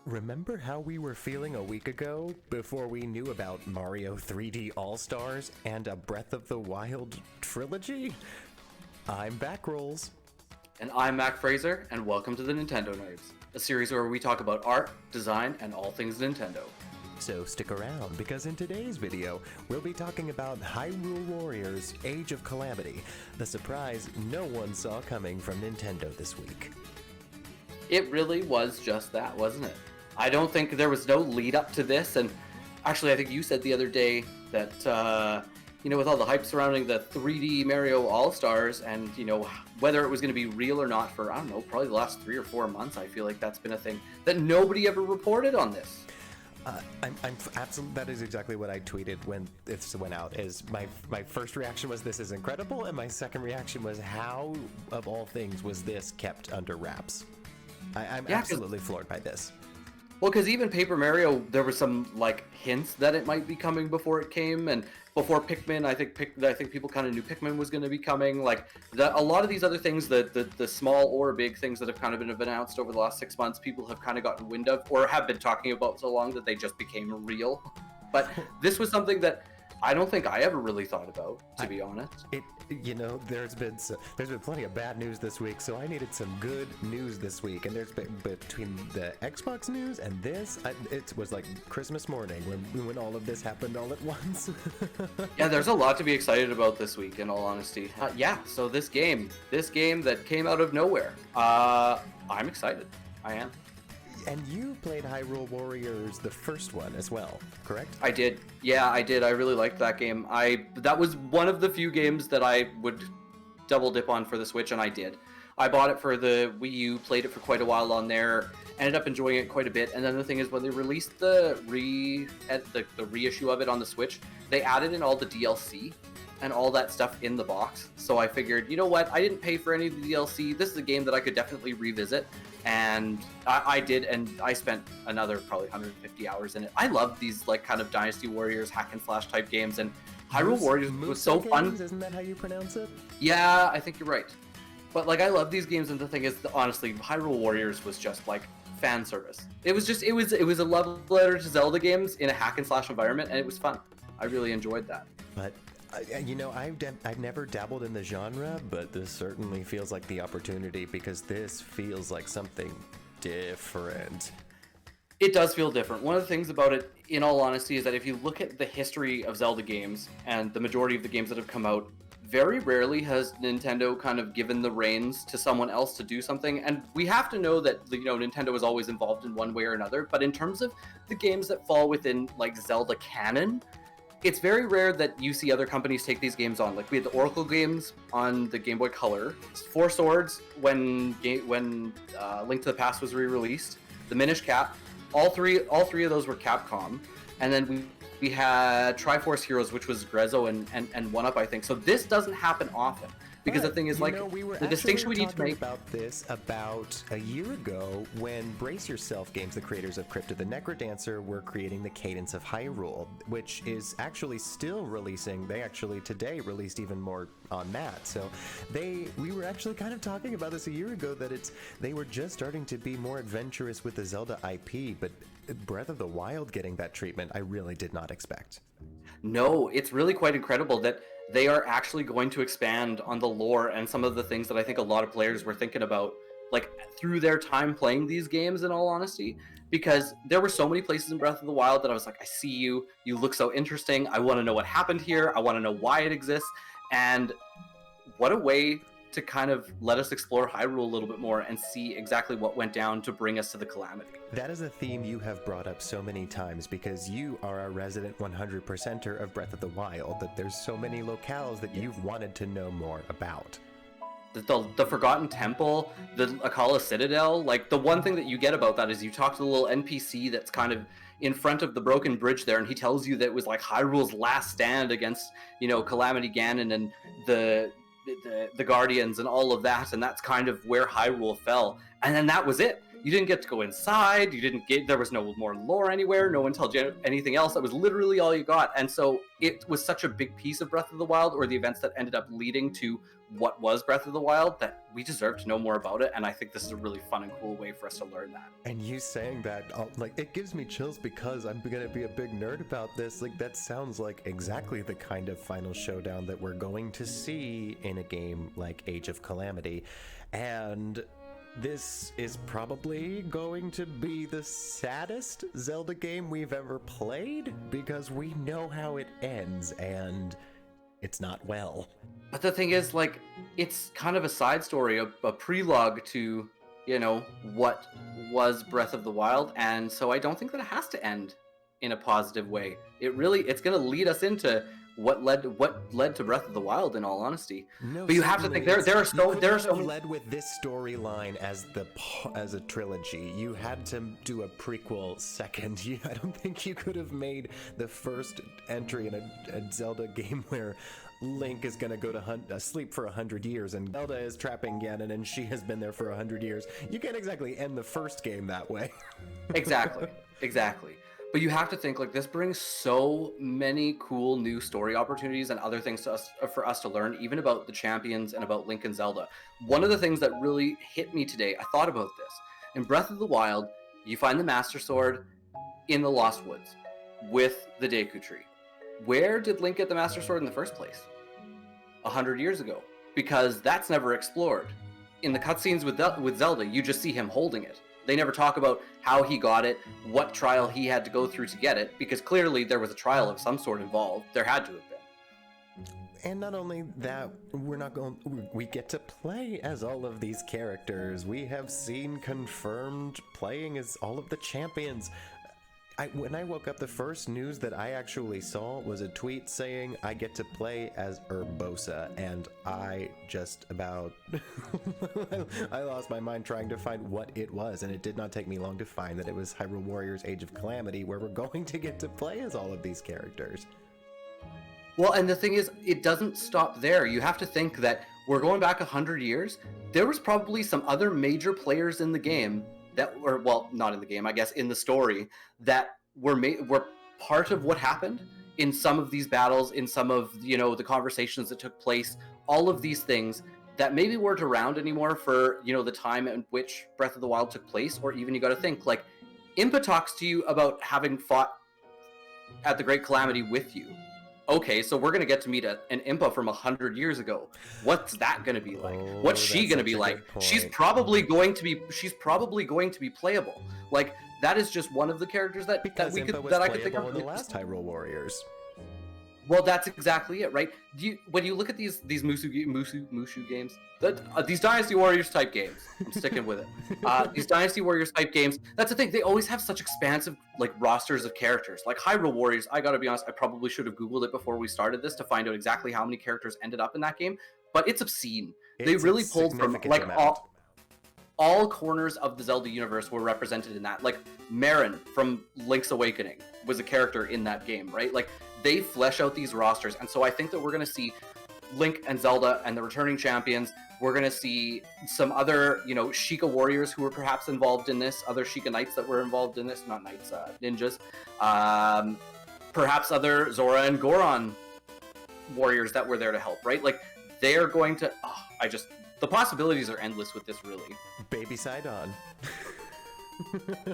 Remember how we were feeling a week ago before we knew about Mario 3D All-Stars and a Breath of the Wild trilogy? I'm Backrolls. And I'm Mac Fraser, and welcome to the Nintendo Nerds, a series where we talk about art, design, and all things Nintendo. So stick around, because in today's video, we'll be talking about Hyrule Warriors Age of Calamity, the surprise no one saw coming from Nintendo this week. It really was just that, wasn't it? I don't think there was no lead up to this, and actually I think you said the other day that, with all the hype surrounding the 3D Mario All-Stars and, whether it was going to be real or not for, probably the last 3 or 4 months, I feel like that's been a thing that nobody ever reported on this. I'm absolutely. That is exactly what I tweeted when this went out. Is my first reaction was this is incredible, and my second reaction was how, of all things, was this kept under wraps? I'm absolutely floored by this. Well, because even Paper Mario, there were some hints that it might be coming before it came, and before Pikmin, I think people kind of knew Pikmin was going to be coming. A lot of these other things, the small or big things that have kind of been announced over the last 6 months, people have kind of gotten wind of or have been talking about so long that they just became real. But this was something that I don't think I ever really thought about, to be honest. There's been plenty of bad news this week, so I needed some good news this week. And there's been between the Xbox news and this, it was like Christmas morning when all of this happened all at once. Yeah, there's a lot to be excited about this week, in all honesty. So this game that came out of nowhere, I'm excited. I am. And you played Hyrule Warriors, the first one, as well, correct? I did. Yeah, I did. I really liked that game. That was one of the few games that I would double dip on for the Switch, and I did. I bought it for the Wii U, played it for quite a while on there, ended up enjoying it quite a bit. And then the thing is, when they released the reissue of it on the Switch, they added in all the DLC and all that stuff in the box. So I figured, you know what? I didn't pay for any of the DLC. This is a game that I could definitely revisit. And I did, and I spent another probably 150 hours in it. I love these kind of Dynasty Warriors hack and slash type games, and Hyrule Warriors was so fun. Isn't that how you pronounce it? Yeah, I think you're right. But I love these games, and the thing is, honestly, Hyrule Warriors was just fan service. It was a love letter to Zelda games in a hack and slash environment, and it was fun. I really enjoyed that. But I've never dabbled in the genre, but this certainly feels like the opportunity, because this feels like something different. It does feel different. One of the things about it, in all honesty, is that if you look at the history of Zelda games and the majority of the games that have come out, very rarely has Nintendo kind of given the reins to someone else to do something. And we have to know that Nintendo is always involved in one way or another. But in terms of the games that fall within Zelda canon, it's very rare that you see other companies take these games on. We had the Oracle games on the Game Boy Color, Four Swords when Link to the Past was re-released, the Minish Cap, all three of those were Capcom, and then we had Triforce Heroes, which was Grezzo and 1UP, I think. So this doesn't happen often. Because the thing is, we were the distinction we need to make about this about a year ago when Brace Yourself Games, the creators of Crypt of the Necrodancer, were creating the Cadence of Hyrule, which is actually still releasing. They actually today released even more on that. So we were actually kind of talking about this a year ago, that they were just starting to be more adventurous with the Zelda IP, but Breath of the Wild getting that treatment, I really did not expect. No, it's really quite incredible that they are actually going to expand on the lore and some of the things that I think a lot of players were thinking about, through their time playing these games, in all honesty, because there were so many places in Breath of the Wild that I was like, I see you look so interesting, I want to know what happened here, I want to know why it exists, and what a way to kind of let us explore Hyrule a little bit more and see exactly what went down to bring us to the Calamity. That is a theme you have brought up so many times, because you are a resident 100%er of Breath of the Wild, that there's so many locales that you've wanted to know more about. The Forgotten Temple, the Akala Citadel, the one thing that you get about that is you talk to the little NPC that's kind of in front of the broken bridge there, and he tells you that it was Hyrule's last stand against, Calamity Ganon and the Guardians and all of that, and that's kind of where Hyrule fell. And then that was it. You didn't get to go inside. There was no more lore anywhere. No one told you anything else. That was literally all you got. And so it was such a big piece of Breath of the Wild, or the events that ended up leading to what was Breath of the Wild, that we deserve to know more about it. And I think this is a really fun and cool way for us to learn that. And you saying that, like, it gives me chills because I'm gonna be a big nerd about this. Like, that sounds like exactly the kind of final showdown that we're going to see in a game like Age of Calamity. And this is probably going to be the saddest Zelda game we've ever played, because we know how it ends, and it's not well. But the thing is, like, it's kind of a side story, a prelogue to, you know, what was Breath of the Wild, and so I don't think that it has to end in a positive way. It's going to lead us into what led to Breath of the Wild, in all honesty. No, but you have to think there are so many... led with this storyline as a trilogy. You had to do a prequel second. I don't think you could have made the first entry in a Zelda game where Link is going to go to sleep for 100 years and Zelda is trapping Ganon and she has been there for 100 years. You can't exactly end the first game that way. Exactly. But you have to think, like, this brings so many cool new story opportunities and other things for us to learn, even about the champions and about Link and Zelda. One of the things that really hit me today, I thought about this. In Breath of the Wild, you find the Master Sword in the Lost Woods with the Deku Tree. Where did Link get the Master Sword in the first place? 100 years ago. Because that's never explored. In the cutscenes with Zelda, you just see him holding it. They never talk about how he got it, what trial he had to go through to get it, because clearly there was a trial of some sort involved. There had to have been. And not only that, we get to play as all of these characters. We have seen confirmed playing as all of the champions. When I woke up, the first news that I actually saw was a tweet saying I get to play as Urbosa, and I just about I lost my mind trying to find what it was, and it did not take me long to find that it was Hyrule Warriors Age of Calamity, where we're going to get to play as all of these characters. Well, and the thing is, it doesn't stop there. You have to think that we're going back 100 years. There was probably some other major players in the game that were, well, not in the game, I guess, in the story, that were part of what happened in some of these battles, in some of, you know, the conversations that took place, all of these things that maybe weren't around anymore for, you know, the time in which Breath of the Wild took place. Or even you got to think, like, Impa talks to you about having fought at the Great Calamity with you. Okay, so we're going to get to meet an Impa from 100 years ago. What's that going to be like? What's she going to be like? She's probably going to be playable. Like, that is just one of the characters that I could think of in the last Hyrule Warriors. Well, that's exactly it, right? When you look at these Musou games, these Dynasty Warriors type games, I'm sticking with it. These Dynasty Warriors type games, that's the thing. They always have such expansive, like, rosters of characters. Like Hyrule Warriors, I gotta be honest, I probably should have Googled it before we started this to find out exactly how many characters ended up in that game. But it's obscene. They really pulled from, like, all corners of the Zelda universe were represented in that. Like, Marin from Link's Awakening was a character in that game, right? Like, they flesh out these rosters, and so I think that we're going to see Link and Zelda and the returning champions. We're going to see some other, you know, Sheikah warriors who were perhaps involved in this, other Sheikah knights that were involved in this, not knights, ninjas. Perhaps other Zora and Goron warriors that were there to help, right? Like, they are going to... the possibilities are endless with this, really. Baby Sidon.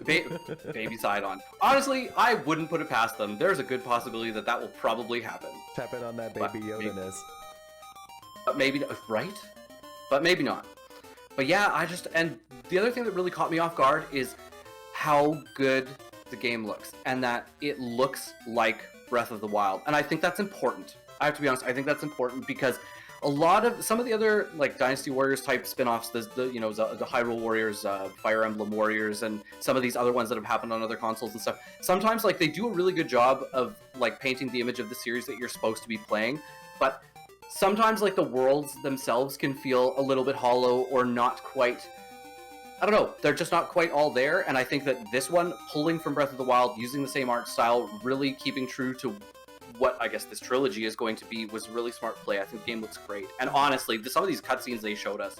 Baby Sidon. Honestly, I wouldn't put it past them. There's a good possibility that will probably happen. Tap in on that baby Yoda-ness. But maybe, right? But maybe not. But yeah, and the other thing that really caught me off guard is how good the game looks, and that it looks like Breath of the Wild. And I think that's important. I have to be honest, I think that's important because some of the other, like, Dynasty Warriors type spin-offs, the Hyrule Warriors, Fire Emblem Warriors, and some of these other ones that have happened on other consoles and stuff, sometimes, like, they do a really good job of, like, painting the image of the series that you're supposed to be playing, but sometimes, like, the worlds themselves can feel a little bit hollow or not quite, I don't know, they're just not quite all there. And I think that this one, pulling from Breath of the Wild, using the same art style, really keeping true to what I guess this trilogy is going to be, was really smart play. I think the game looks great. And honestly, some of these cutscenes they showed us,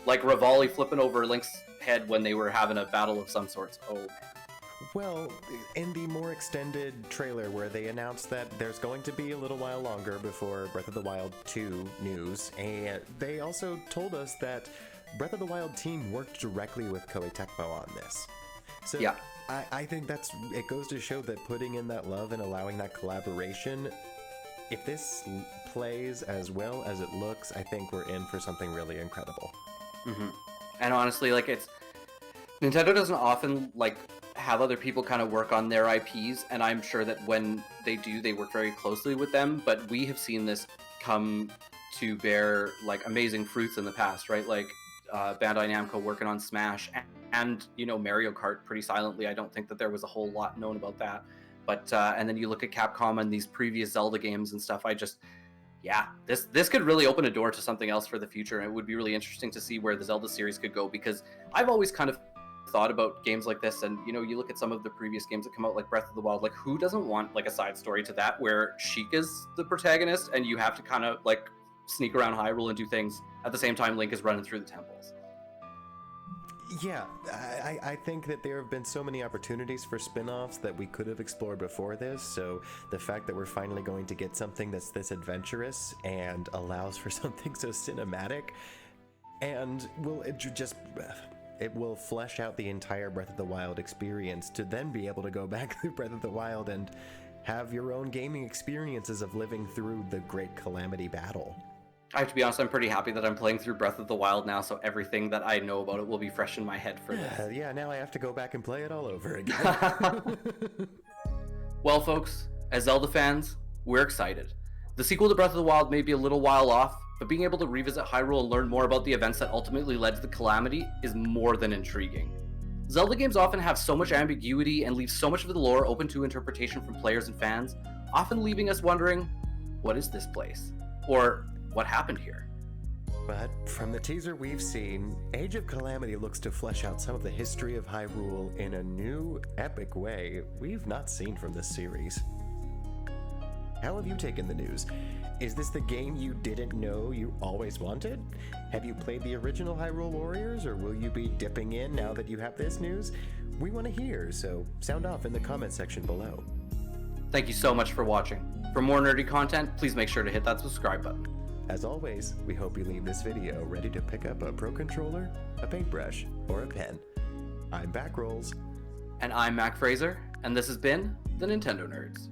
like Rivali flipping over Link's head when they were having a battle of some sorts. Oh, man. Well, in the more extended trailer where they announced that there's going to be a little while longer before Breath of the Wild 2 news, and they also told us that Breath of the Wild team worked directly with Koei Tecmo on this. So Yeah. I think it goes to show that putting in that love and allowing that collaboration, if this plays as well as it looks, I think we're in for something really incredible. Mm-hmm. And honestly, like, Nintendo doesn't often have other people kind of work on their IPs, and I'm sure that when they do, they work very closely with them. But we have seen this come to bear amazing fruits in the past, right? Bandai Namco working on Smash and Mario Kart pretty silently. I don't think that there was a whole lot known about that. But and then you look at Capcom and these previous Zelda games and stuff. This could really open a door to something else for the future. And it would be really interesting to see where the Zelda series could go, because I've always kind of thought about games like this, and you look at some of the previous games that come out, like Breath of the Wild, who doesn't want a side story to that where Sheik is the protagonist and you have to kind of sneak around Hyrule and do things at the same time Link is running through the temples. Yeah, I think that there have been so many opportunities for spin-offs that we could have explored before this, so the fact that we're finally going to get something that's this adventurous and allows for something so cinematic, and it will flesh out the entire Breath of the Wild experience to then be able to go back through Breath of the Wild and have your own gaming experiences of living through the great Calamity battle. I have to be honest, I'm pretty happy that I'm playing through Breath of the Wild now, so everything that I know about it will be fresh in my head for this. Yeah, now I have to go back and play it all over again. Well, folks, as Zelda fans, we're excited. The sequel to Breath of the Wild may be a little while off, but being able to revisit Hyrule and learn more about the events that ultimately led to the Calamity is more than intriguing. Zelda games often have so much ambiguity and leave so much of the lore open to interpretation from players and fans, often leaving us wondering, what is this place? Or what happened here? But from the teaser we've seen, Age of Calamity looks to flesh out some of the history of Hyrule in a new, epic way we've not seen from this series. How have you taken the news? Is this the game you didn't know you always wanted? Have you played the original Hyrule Warriors, or will you be dipping in now that you have this news? We want to hear, so sound off in the comment section below. Thank you so much for watching. For more nerdy content, please make sure to hit that subscribe button. As always, we hope you leave this video ready to pick up a Pro Controller, a paintbrush, or a pen. I'm Backrolls. And I'm Mac Fraser, and this has been the Nintendo Nerds.